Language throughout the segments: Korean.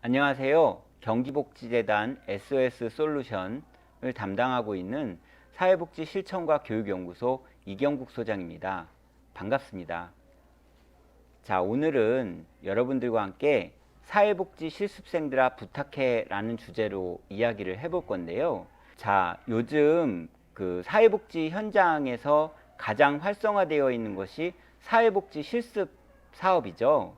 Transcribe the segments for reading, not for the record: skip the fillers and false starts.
안녕하세요. 경기복지재단 SOS 솔루션을 담당하고 있는 사회복지 실천과 교육연구소 이경국 소장입니다. 반갑습니다. 자, 오늘은 여러분들과 함께 사회복지 실습생들아 부탁해 라는 주제로 이야기를 해볼 건데요. 자, 요즘 그 사회복지 현장에서 가장 활성화되어 있는 것이 사회복지 실습 사업이죠.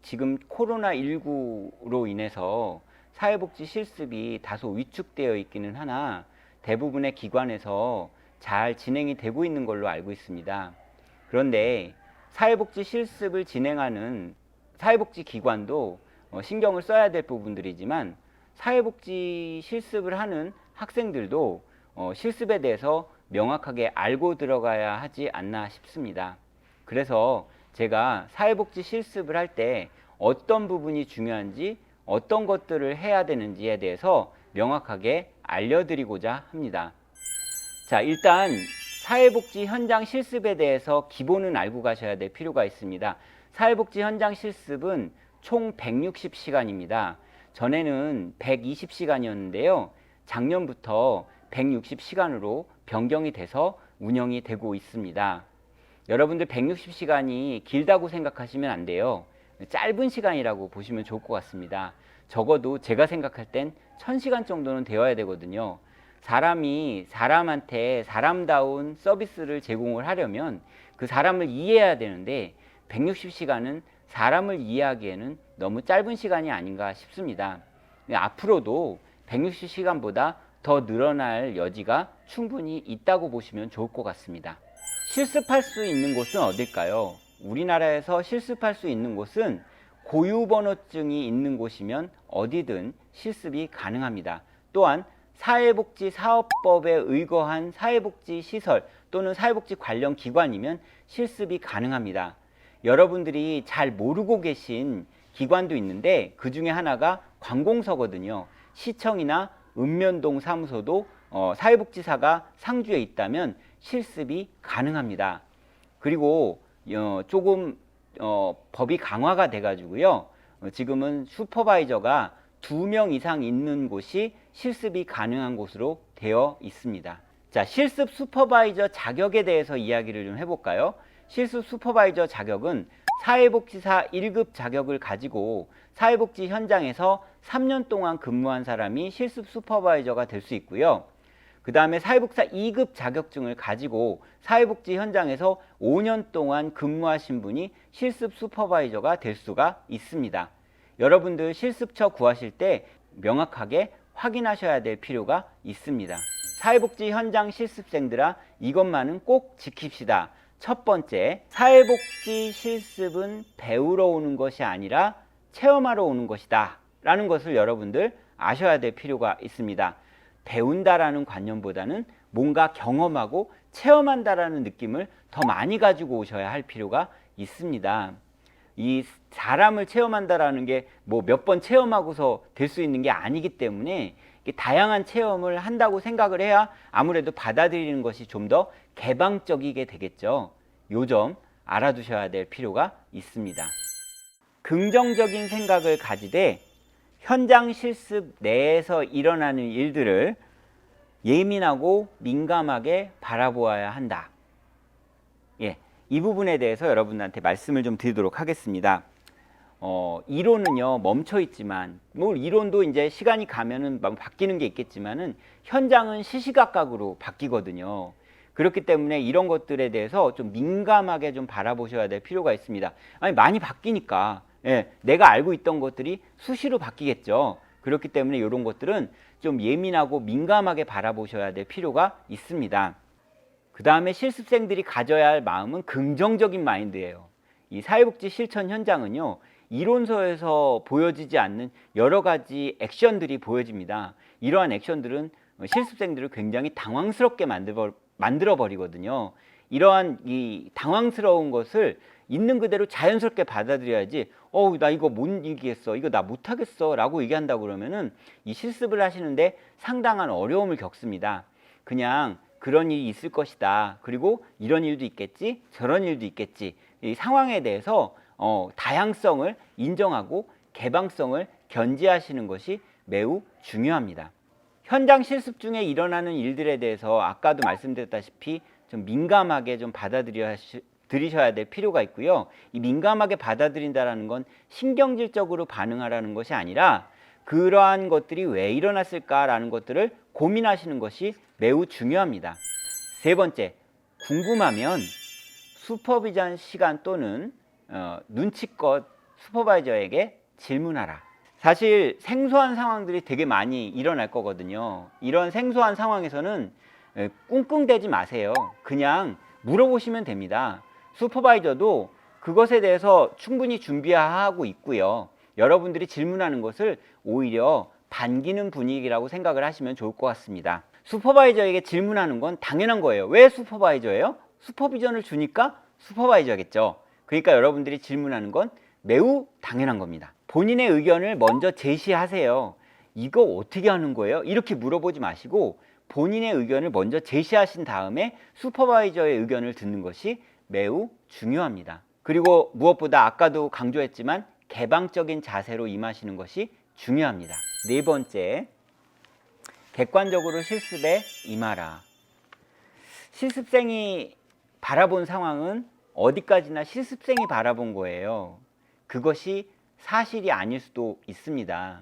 지금 코로나19로 인해서 사회복지 실습이 다소 위축되어 있기는 하나 대부분의 기관에서 잘 진행이 되고 있는 걸로 알고 있습니다. 그런데 사회복지 실습을 진행하는 사회복지 기관도 신경을 써야 될 부분들이지만 사회복지 실습을 하는 학생들도 실습에 대해서 명확하게 알고 들어가야 하지 않나 싶습니다. 그래서 제가 사회복지 실습을 할 때 어떤 부분이 중요한지 어떤 것들을 해야 되는지에 대해서 명확하게 알려드리고자 합니다. 자, 일단 사회복지 현장 실습에 대해서 기본은 알고 가셔야 될 필요가 있습니다. 사회복지 현장 실습은 총 160시간입니다. 전에는 120시간이었는데요. 작년부터 160시간으로 변경이 돼서 운영이 되고 있습니다. 여러분들 160시간이 길다고 생각하시면 안 돼요. 짧은 시간이라고 보시면 좋을 것 같습니다. 적어도 제가 생각할 땐 1000시간 정도는 되어야 되거든요. 사람이 사람한테 사람다운 서비스를 제공을 하려면 그 사람을 이해해야 되는데 160시간은 사람을 이해하기에는 너무 짧은 시간이 아닌가 싶습니다. 앞으로도 160시간보다 더 늘어날 여지가 충분히 있다고 보시면 좋을 것 같습니다. 실습할 수 있는 곳은 어딜까요? 우리나라에서 실습할 수 있는 곳은 고유번호증이 있는 곳이면 어디든 실습이 가능합니다. 또한 사회복지사업법에 의거한 사회복지시설 또는 사회복지 관련 기관이면 실습이 가능합니다. 여러분들이 잘 모르고 계신 기관도 있는데 그 중에 하나가 관공서거든요. 시청이나 읍면동 사무소도 사회복지사가 상주에 있다면 실습이 가능합니다. 그리고 조금 법이 강화가 돼 가지고요. 지금은 슈퍼바이저가 2명 이상 있는 곳이 실습이 가능한 곳으로 되어 있습니다. 자, 실습 슈퍼바이저 자격에 대해서 이야기를 좀 해볼까요? 실습 슈퍼바이저 자격은 사회복지사 1급 자격을 가지고 사회복지 현장에서 3년 동안 근무한 사람이 실습 슈퍼바이저가 될 수 있고요. 그 다음에 사회복지사 2급 자격증을 가지고 사회복지 현장에서 5년 동안 근무하신 분이 실습 슈퍼바이저가 될 수가 있습니다. 여러분들 실습처 구하실 때 명확하게 확인하셔야 될 필요가 있습니다. 사회복지 현장 실습생들아, 이것만은 꼭 지킵시다. 첫 번째, 사회복지 실습은 배우러 오는 것이 아니라 체험하러 오는 것이다 라는 것을 여러분들 아셔야 될 필요가 있습니다. 배운다라는 관념보다는 뭔가 경험하고 체험한다라는 느낌을 더 많이 가지고 오셔야 할 필요가 있습니다. 이 사람을 체험한다라는 게 뭐 몇 번 체험하고서 될 수 있는 게 아니기 때문에 다양한 체험을 한다고 생각을 해야 아무래도 받아들이는 것이 좀 더 개방적이게 되겠죠. 요 점 알아두셔야 될 필요가 있습니다. 긍정적인 생각을 가지되 현장 실습 내에서 일어나는 일들을 예민하고 민감하게 바라보아야 한다. 예, 이 부분에 대해서 여러분한테 말씀을 좀 드리도록 하겠습니다. 이론은요 멈춰 있지만, 뭐 이론도 이제 시간이 가면은 바뀌는 게 있겠지만은 현장은 시시각각으로 바뀌거든요. 그렇기 때문에 이런 것들에 대해서 좀 민감하게 좀 바라보셔야 될 필요가 있습니다. 아니, 많이 바뀌니까 내가 알고 있던 것들이 수시로 바뀌겠죠. 그렇기 때문에 이런 것들은 좀 예민하고 민감하게 바라보셔야 될 필요가 있습니다. 그 다음에 실습생들이 가져야 할 마음은 긍정적인 마인드예요. 이 사회복지 실천 현장은요, 이론서에서 보여지지 않는 여러 가지 액션들이 보여집니다. 이러한 액션들은 실습생들을 굉장히 당황스럽게 만들어 버리거든요. 이러한 이 당황스러운 것을 있는 그대로 자연스럽게 받아들여야지, 나 이거 못 이기겠어, 이거 나 못하겠어 라고 얘기한다고 그러면은 이 실습을 하시는데 상당한 어려움을 겪습니다. 그냥 그런 일이 있을 것이다, 그리고 이런 일도 있겠지, 저런 일도 있겠지, 이 상황에 대해서 다양성을 인정하고 개방성을 견지하시는 것이 매우 중요합니다. 현장 실습 중에 일어나는 일들에 대해서 아까도 말씀드렸다시피 좀 민감하게 좀 받아들이셔야 될 필요가 있고요. 이 민감하게 받아들인다는 건 신경질적으로 반응하라는 것이 아니라 그러한 것들이 왜 일어났을까라는 것들을 고민하시는 것이 매우 중요합니다. 세 번째, 궁금하면 슈퍼비전 시간 또는 눈치껏 슈퍼바이저에게 질문하라. 사실 생소한 상황들이 되게 많이 일어날 거거든요. 이런 생소한 상황에서는 꿍꿍대지 마세요. 그냥 물어보시면 됩니다. 슈퍼바이저도 그것에 대해서 충분히 준비하고 있고요. 여러분들이 질문하는 것을 오히려 반기는 분위기라고 생각을 하시면 좋을 것 같습니다. 슈퍼바이저에게 질문하는 건 당연한 거예요. 왜 슈퍼바이저예요? 슈퍼비전을 주니까 슈퍼바이저겠죠. 그러니까 여러분들이 질문하는 건 매우 당연한 겁니다. 본인의 의견을 먼저 제시하세요. 이거 어떻게 하는 거예요? 이렇게 물어보지 마시고 본인의 의견을 먼저 제시하신 다음에 슈퍼바이저의 의견을 듣는 것이 매우 중요합니다. 그리고 무엇보다 아까도 강조했지만 개방적인 자세로 임하시는 것이 중요합니다. 네 번째, 객관적으로 실습에 임하라. 실습생이 바라본 상황은 어디까지나 실습생이 바라본 거예요. 그것이 사실이 아닐 수도 있습니다.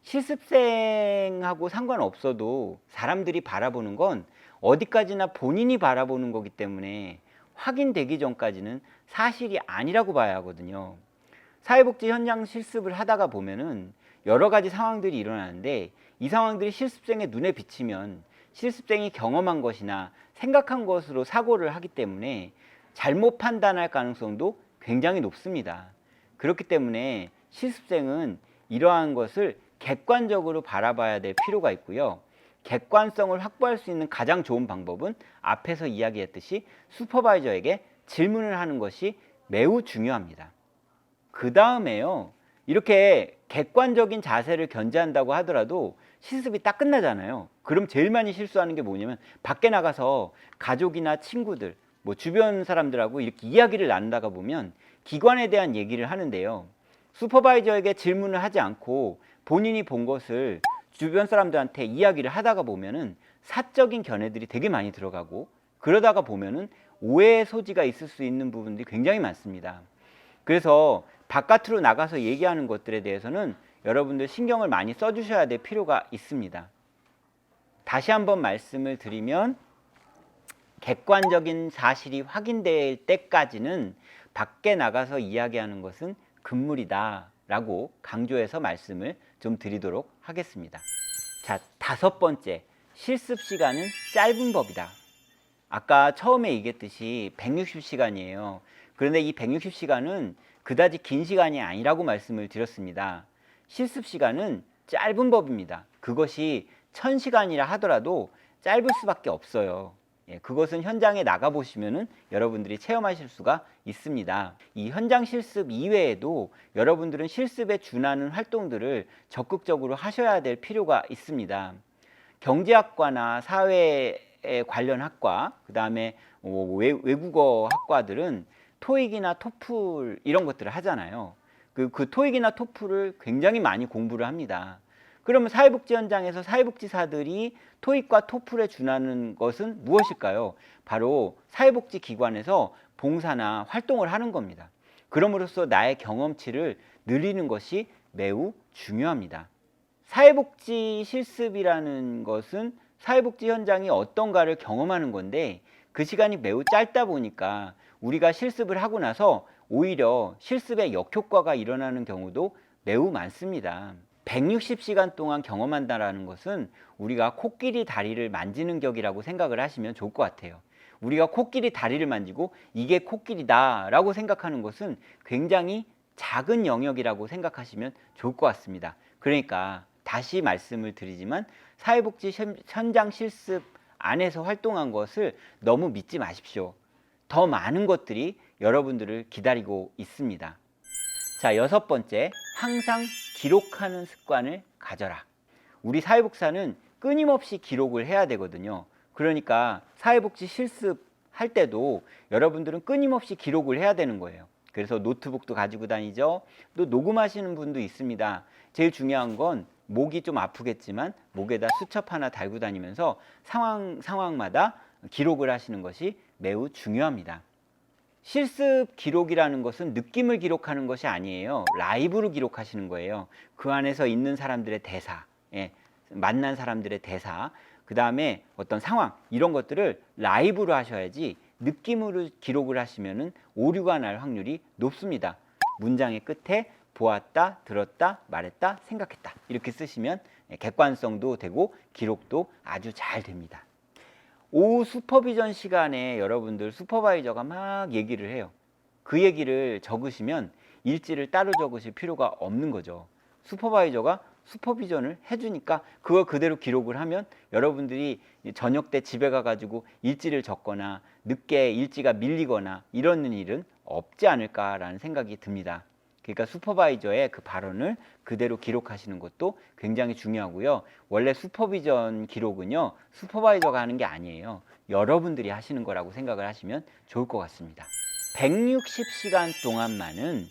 실습생하고 상관없어도 사람들이 바라보는 건 어디까지나 본인이 바라보는 거기 때문에 확인되기 전까지는 사실이 아니라고 봐야 하거든요. 사회복지 현장 실습을 하다가 보면은 여러 가지 상황들이 일어나는데 이 상황들이 실습생의 눈에 비치면 실습생이 경험한 것이나 생각한 것으로 사고를 하기 때문에 잘못 판단할 가능성도 굉장히 높습니다. 그렇기 때문에 실습생은 이러한 것을 객관적으로 바라봐야 될 필요가 있고요. 객관성을 확보할 수 있는 가장 좋은 방법은 앞에서 이야기했듯이 슈퍼바이저에게 질문을 하는 것이 매우 중요합니다. 그 다음에요, 이렇게 객관적인 자세를 견지한다고 하더라도 실습이 딱 끝나잖아요. 그럼 제일 많이 실수하는 게 뭐냐면 밖에 나가서 가족이나 친구들, 주변 사람들하고 이렇게 이야기를 나누다가 보면 기관에 대한 얘기를 하는데요. 슈퍼바이저에게 질문을 하지 않고 본인이 본 것을 주변 사람들한테 이야기를 하다가 보면은 사적인 견해들이 되게 많이 들어가고 그러다가 보면은 오해의 소지가 있을 수 있는 부분들이 굉장히 많습니다. 그래서 바깥으로 나가서 얘기하는 것들에 대해서는 여러분들 신경을 많이 써주셔야 될 필요가 있습니다. 다시 한번 말씀을 드리면 객관적인 사실이 확인될 때까지는 밖에 나가서 이야기하는 것은 금물이다 라고 강조해서 말씀을 좀 드리도록 하겠습니다. 자, 다섯 번째, 실습 시간은 짧은 법이다. 아까 처음에 얘기했듯이 160시간이에요. 그런데 이 160시간은 그다지 긴 시간이 아니라고 말씀을 드렸습니다. 실습 시간은 짧은 법입니다. 그것이 1000시간이라 하더라도 짧을 수밖에 없어요. 그것은 현장에 나가보시면 여러분들이 체험하실 수가 있습니다. 이 현장 실습 이외에도 여러분들은 실습에 준하는 활동들을 적극적으로 하셔야 될 필요가 있습니다. 경제학과나 사회에 관련 학과, 그 다음에 외국어 학과들은 토익이나 토플 이런 것들을 하잖아요. 그 토익이나 토플을 굉장히 많이 공부를 합니다. 그러면 사회복지 현장에서 사회복지사들이 토익과 토플에 준하는 것은 무엇일까요? 바로 사회복지 기관에서 봉사나 활동을 하는 겁니다. 그럼으로써 나의 경험치를 늘리는 것이 매우 중요합니다. 사회복지 실습이라는 것은 사회복지 현장이 어떤가를 경험하는 건데 그 시간이 매우 짧다 보니까 우리가 실습을 하고 나서 오히려 실습의 역효과가 일어나는 경우도 매우 많습니다. 160시간 동안 경험한다는 것은 우리가 코끼리 다리를 만지는 격이라고 생각을 하시면 좋을 것 같아요. 우리가 코끼리 다리를 만지고 이게 코끼리다 라고 생각하는 것은 굉장히 작은 영역이라고 생각하시면 좋을 것 같습니다. 그러니까 다시 말씀을 드리지만 사회복지 현장 실습 안에서 활동한 것을 너무 믿지 마십시오. 더 많은 것들이 여러분들을 기다리고 있습니다. 자, 여섯 번째, 항상 기록하는 습관을 가져라. 우리 사회복사는 끊임없이 기록을 해야 되거든요. 그러니까 사회복지 실습할 때도 여러분들은 끊임없이 기록을 해야 되는 거예요. 그래서 노트북도 가지고 다니죠. 또 녹음하시는 분도 있습니다. 제일 중요한 건 목이 좀 아프겠지만 목에다 수첩 하나 달고 다니면서 상황마다 기록을 하시는 것이 매우 중요합니다. 실습 기록이라는 것은 느낌을 기록하는 것이 아니에요. 라이브로 기록하시는 거예요. 그 안에서 있는 사람들의 대사, 만난 사람들의 대사, 그 다음에 어떤 상황, 이런 것들을 라이브로 하셔야지 느낌으로 기록을 하시면 오류가 날 확률이 높습니다. 문장의 끝에 보았다, 들었다, 말했다, 생각했다 이렇게 쓰시면 객관성도 되고 기록도 아주 잘 됩니다. 오후 슈퍼비전 시간에 여러분들 슈퍼바이저가 막 얘기를 해요. 그 얘기를 적으시면 일지를 따로 적으실 필요가 없는 거죠. 슈퍼바이저가 슈퍼비전을 해주니까 그거 그대로 기록을 하면 여러분들이 저녁 때 집에 가가지고 일지를 적거나 늦게 일지가 밀리거나 이러는 일은 없지 않을까라는 생각이 듭니다. 그러니까 슈퍼바이저의 그 발언을 그대로 기록하시는 것도 굉장히 중요하고요. 원래 슈퍼비전 기록은요, 슈퍼바이저가 하는 게 아니에요. 여러분들이 하시는 거라고 생각을 하시면 좋을 것 같습니다. 160시간 동안만은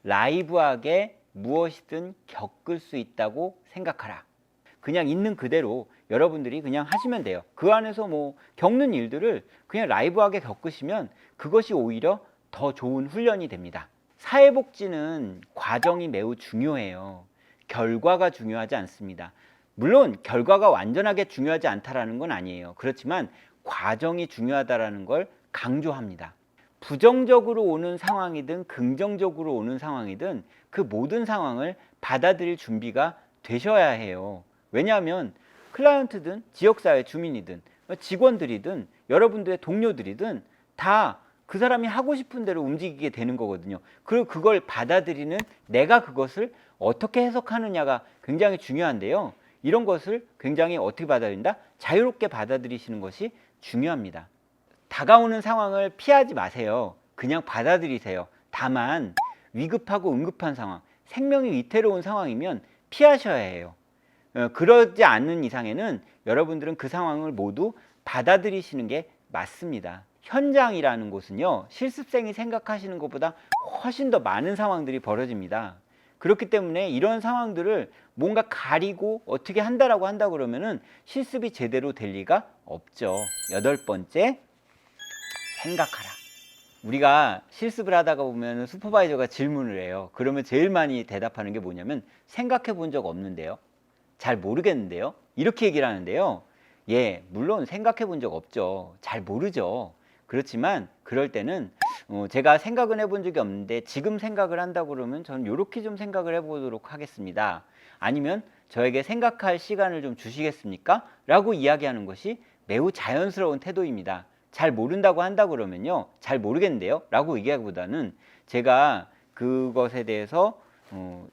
라이브하게 무엇이든 겪을 수 있다고 생각하라. 그냥 있는 그대로 여러분들이 그냥 하시면 돼요. 그 안에서 뭐 겪는 일들을 그냥 라이브하게 겪으시면 그것이 오히려 더 좋은 훈련이 됩니다. 사회복지는 과정이 매우 중요해요. 결과가 중요하지 않습니다. 물론 결과가 완전하게 중요하지 않다라는 건 아니에요. 그렇지만 과정이 중요하다라는 걸 강조합니다. 부정적으로 오는 상황이든 긍정적으로 오는 상황이든 그 모든 상황을 받아들일 준비가 되셔야 해요. 왜냐하면 클라이언트든 지역사회 주민이든 직원들이든 여러분들의 동료들이든 다 그 사람이 하고 싶은 대로 움직이게 되는 거거든요. 그리고 그걸 받아들이는 내가 그것을 어떻게 해석하느냐가 굉장히 중요한데요. 이런 것을 굉장히 어떻게 받아들인다? 자유롭게 받아들이시는 것이 중요합니다. 다가오는 상황을 피하지 마세요. 그냥 받아들이세요. 다만 위급하고 응급한 상황, 생명이 위태로운 상황이면 피하셔야 해요. 그러지 않는 이상에는 여러분들은 그 상황을 모두 받아들이시는 게 맞습니다. 현장이라는 곳은요, 실습생이 생각하시는 것보다 훨씬 더 많은 상황들이 벌어집니다. 그렇기 때문에 이런 상황들을 뭔가 가리고 어떻게 한다라고 한다 그러면은 실습이 제대로 될 리가 없죠. 8번째, 생각하라. 우리가 실습을 하다가 보면 슈퍼바이저가 질문을 해요. 그러면 제일 많이 대답하는 게 뭐냐면 생각해 본 적 없는데요. 잘 모르겠는데요. 이렇게 얘기를 하는데요. 예, 물론 생각해 본 적 없죠. 잘 모르죠. 그렇지만 그럴 때는 제가 생각은 해본 적이 없는데 지금 생각을 한다고 그러면 저는 이렇게 좀 생각을 해보도록 하겠습니다. 아니면 저에게 생각할 시간을 좀 주시겠습니까? 라고 이야기하는 것이 매우 자연스러운 태도입니다. 잘 모른다고 한다 그러면요, 잘 모르겠는데요 라고 얘기하기보다는 제가 그것에 대해서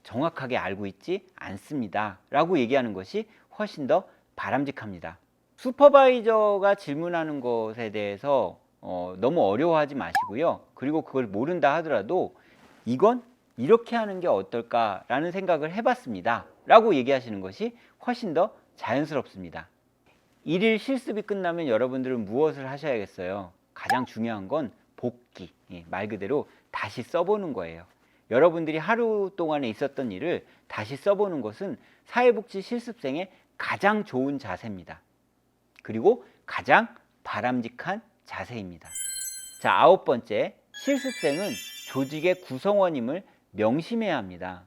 정확하게 알고 있지 않습니다 라고 얘기하는 것이 훨씬 더 바람직합니다. 슈퍼바이저가 질문하는 것에 대해서 너무 어려워하지 마시고요. 그리고 그걸 모른다 하더라도 이건 이렇게 하는 게 어떨까 라는 생각을 해봤습니다 라고 얘기하시는 것이 훨씬 더 자연스럽습니다. 일일 실습이 끝나면 여러분들은 무엇을 하셔야겠어요? 가장 중요한 건 복기, 말 그대로 다시 써보는 거예요. 여러분들이 하루 동안에 있었던 일을 다시 써보는 것은 사회복지 실습생의 가장 좋은 자세입니다. 그리고 가장 바람직한 자세입니다. 자, 9번째, 실습생은 조직의 구성원임을 명심해야 합니다.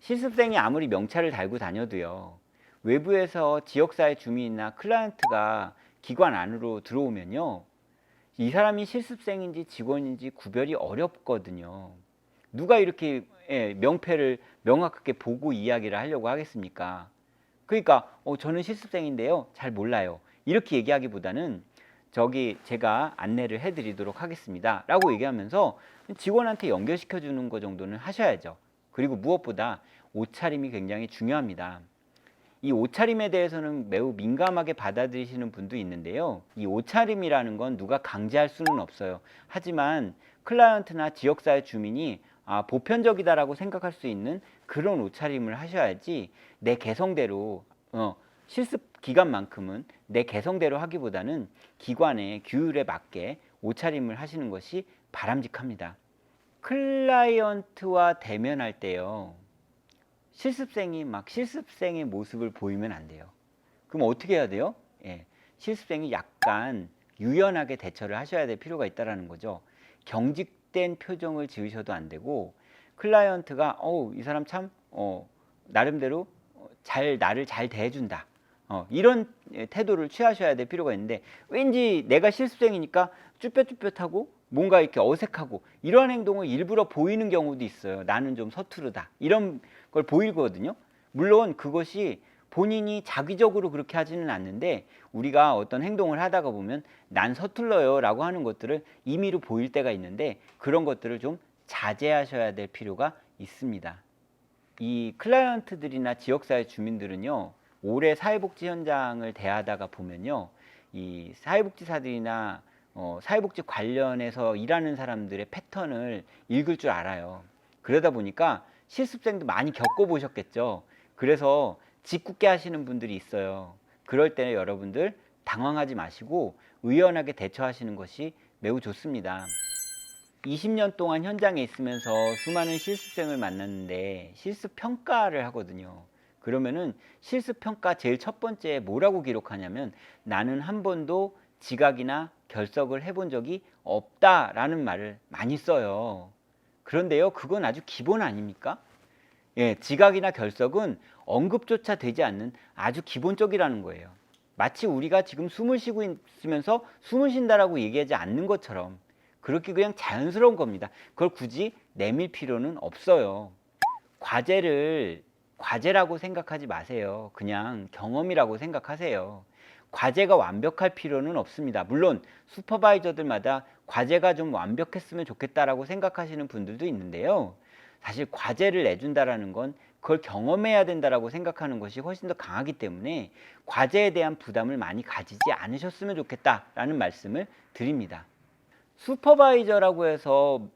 실습생이 아무리 명찰을 달고 다녀도요, 외부에서 지역사회 주민이나 클라이언트가 기관 안으로 들어오면요, 이 사람이 실습생인지 직원인지 구별이 어렵거든요. 누가 이렇게 명패를 명확하게 보고 이야기를 하려고 하겠습니까? 그러니까 저는 실습생인데요, 잘 몰라요. 이렇게 얘기하기보다는 저기 제가 안내를 해드리도록 하겠습니다 라고 얘기하면서 직원한테 연결시켜 주는 거 정도는 하셔야죠. 그리고 무엇보다 옷차림이 굉장히 중요합니다. 이 옷차림에 대해서는 매우 민감하게 받아들이시는 분도 있는데요, 이 옷차림이라는 건 누가 강제할 수는 없어요. 하지만 클라이언트나 지역사회 주민이 보편적이다라고 생각할 수 있는 그런 옷차림을 하셔야지, 내 개성대로 실습 기간만큼은 내 개성대로 하기보다는 기관의 규율에 맞게 옷차림을 하시는 것이 바람직합니다. 클라이언트와 대면할 때요. 실습생이 막 실습생의 모습을 보이면 안 돼요. 그럼 어떻게 해야 돼요? 예, 실습생이 약간 유연하게 대처를 하셔야 될 필요가 있다는 거죠. 경직된 표정을 지으셔도 안 되고 클라이언트가 이 사람 참 나름대로 나를 잘 대해준다. 이런 태도를 취하셔야 될 필요가 있는데 왠지 내가 실습생이니까 쭈뼛쭈뼛하고 뭔가 이렇게 어색하고 이러한 행동을 일부러 보이는 경우도 있어요. 나는 좀 서투르다. 이런 걸 보이거든요. 물론 그것이 본인이 자기적으로 그렇게 하지는 않는데 우리가 어떤 행동을 하다가 보면 난 서툴러요 라고 하는 것들을 임의로 보일 때가 있는데 그런 것들을 좀 자제하셔야 될 필요가 있습니다. 이 클라이언트들이나 지역사회 주민들은요, 오래 사회복지 현장을 대하다가 보면요, 이 사회복지사들이나 사회복지 관련해서 일하는 사람들의 패턴을 읽을 줄 알아요. 그러다 보니까 실습생도 많이 겪어보셨겠죠. 그래서 짓궂게 하시는 분들이 있어요. 그럴 때는 여러분들 당황하지 마시고 의연하게 대처하시는 것이 매우 좋습니다. 20년 동안 현장에 있으면서 수많은 실습생을 만났는데 실습 평가를 하거든요. 그러면은 실습 평가 제일 첫 번째에 뭐라고 기록하냐면 나는 한 번도 지각이나 결석을 해본 적이 없다라는 말을 많이 써요. 그런데요, 그건 아주 기본 아닙니까? 예, 지각이나 결석은 언급조차 되지 않는 아주 기본적이라는 거예요. 마치 우리가 지금 숨을 쉬고 있으면서 숨을 쉰다라고 얘기하지 않는 것처럼 그렇게 그냥 자연스러운 겁니다. 그걸 굳이 내밀 필요는 없어요. 과제를 과제라고 생각하지 마세요. 그냥 경험이라고 생각하세요. 과제가 완벽할 필요는 없습니다. 물론 슈퍼바이저들마다 과제가 좀 완벽했으면 좋겠다라고 생각하시는 분들도 있는데요. 사실 과제를 내준다라는 건 그걸 경험해야 된다라고 생각하는 것이 훨씬 더 강하기 때문에 과제에 대한 부담을 많이 가지지 않으셨으면 좋겠다라는 말씀을 드립니다. 슈퍼바이저라고 해서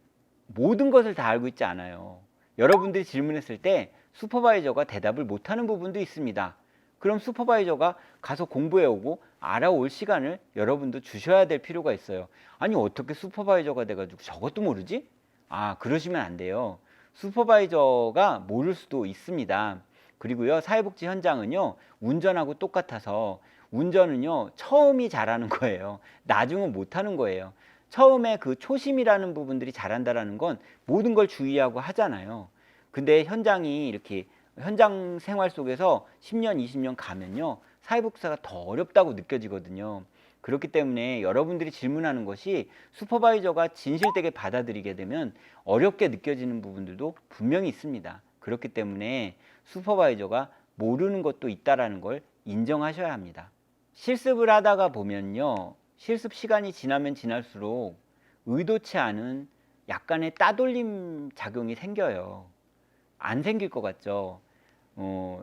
모든 것을 다 알고 있지 않아요. 여러분들이 질문했을 때 슈퍼바이저가 대답을 못하는 부분도 있습니다. 그럼 슈퍼바이저가 가서 공부해오고 알아올 시간을 여러분도 주셔야 될 필요가 있어요. 아니 어떻게 슈퍼바이저가 돼가지고 저것도 모르지? 그러시면 안 돼요. 슈퍼바이저가 모를 수도 있습니다. 그리고요, 사회복지 현장은요, 운전하고 똑같아서 운전은요, 처음이 잘하는 거예요. 나중은 못하는 거예요. 처음에 그 초심이라는 부분들이 잘한다라는 건 모든 걸 주의하고 하잖아요. 근데 현장이 이렇게 현장 생활 속에서 10년, 20년 가면요, 사회복지사가 더 어렵다고 느껴지거든요. 그렇기 때문에 여러분들이 질문하는 것이 슈퍼바이저가 진실되게 받아들이게 되면 어렵게 느껴지는 부분들도 분명히 있습니다. 그렇기 때문에 슈퍼바이저가 모르는 것도 있다라는 걸 인정하셔야 합니다. 실습을 하다가 보면요, 실습 시간이 지나면 지날수록 의도치 않은 약간의 따돌림 작용이 생겨요. 안 생길 것 같죠?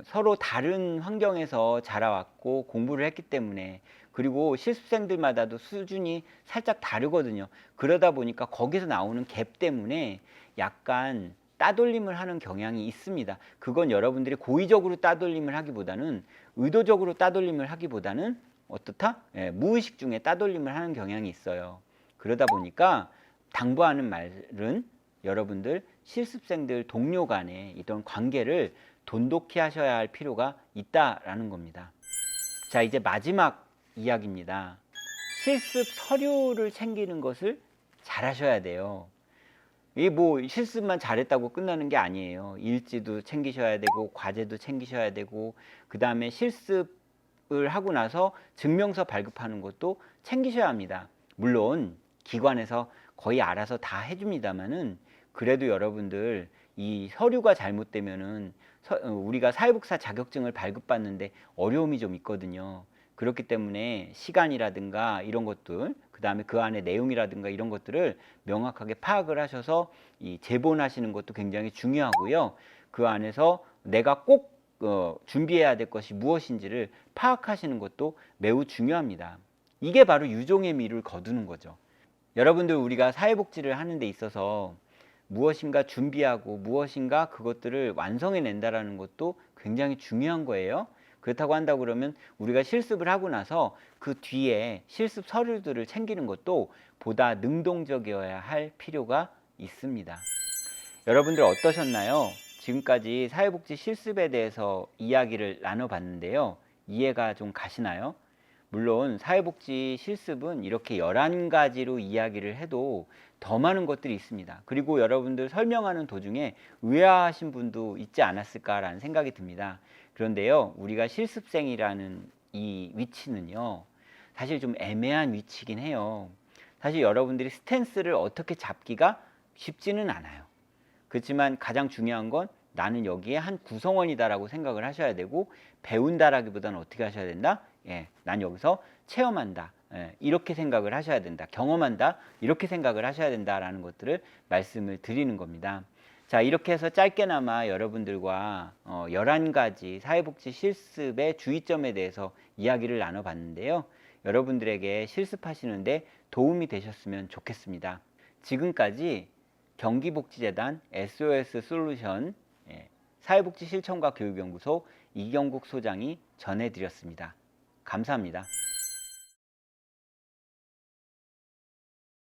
서로 다른 환경에서 자라왔고 공부를 했기 때문에, 그리고 실습생들마다도 수준이 살짝 다르거든요. 그러다 보니까 거기서 나오는 갭 때문에 약간 따돌림을 하는 경향이 있습니다. 그건 여러분들이 고의적으로 따돌림을 하기보다는, 의도적으로 따돌림을 하기보다는 어떻다? 무의식 중에 따돌림을 하는 경향이 있어요. 그러다 보니까 당부하는 말은 여러분들 실습생들 동료 간의 이런 관계를 돈독히 하셔야 할 필요가 있다라는 겁니다. 자, 이제 마지막 이야기입니다. 실습 서류를 챙기는 것을 잘 하셔야 돼요. 이 뭐 실습만 잘했다고 끝나는 게 아니에요. 일지도 챙기셔야 되고 과제도 챙기셔야 되고 그 다음에 실습을 하고 나서 증명서 발급하는 것도 챙기셔야 합니다. 물론 기관에서 거의 알아서 다 해줍니다만은 그래도 여러분들 이 서류가 잘못되면은 우리가 사회복지사 자격증을 발급받는데 어려움이 좀 있거든요. 그렇기 때문에 시간이라든가 이런 것들, 그 다음에 그 안에 내용이라든가 이런 것들을 명확하게 파악을 하셔서 이 제본하시는 것도 굉장히 중요하고요. 그 안에서 내가 꼭 준비해야 될 것이 무엇인지를 파악하시는 것도 매우 중요합니다. 이게 바로 유종의 미를 거두는 거죠. 여러분들, 우리가 사회복지를 하는 데 있어서 무엇인가 준비하고 무엇인가 그것들을 완성해 낸다라는 것도 굉장히 중요한 거예요. 그렇다고 한다고 그러면 우리가 실습을 하고 나서 그 뒤에 실습 서류들을 챙기는 것도 보다 능동적이어야 할 필요가 있습니다. 여러분들 어떠셨나요? 지금까지 사회복지 실습에 대해서 이야기를 나눠봤는데요. 이해가 좀 가시나요? 물론 사회복지 실습은 이렇게 11가지로 이야기를 해도 더 많은 것들이 있습니다. 그리고 여러분들 설명하는 도중에 의아하신 분도 있지 않았을까라는 생각이 듭니다. 그런데요, 우리가 실습생이라는 이 위치는요, 사실 좀 애매한 위치긴 해요. 사실 여러분들이 스탠스를 어떻게 잡기가 쉽지는 않아요. 그렇지만 가장 중요한 건 나는 여기에 한 구성원이다라고 생각을 하셔야 되고, 배운다라기보다는 어떻게 하셔야 된다? 난 여기서 체험한다. 이렇게 생각을 하셔야 된다. 경험한다. 이렇게 생각을 하셔야 된다라는 것들을 말씀을 드리는 겁니다. 자, 이렇게 해서 짧게나마 여러분들과 11가지 사회복지 실습의 주의점에 대해서 이야기를 나눠봤는데요. 여러분들에게 실습하시는데 도움이 되셨으면 좋겠습니다. 지금까지 경기복지재단 SOS 솔루션 사회복지 실천과 교육연구소 이경국 소장이 전해드렸습니다. 감사합니다.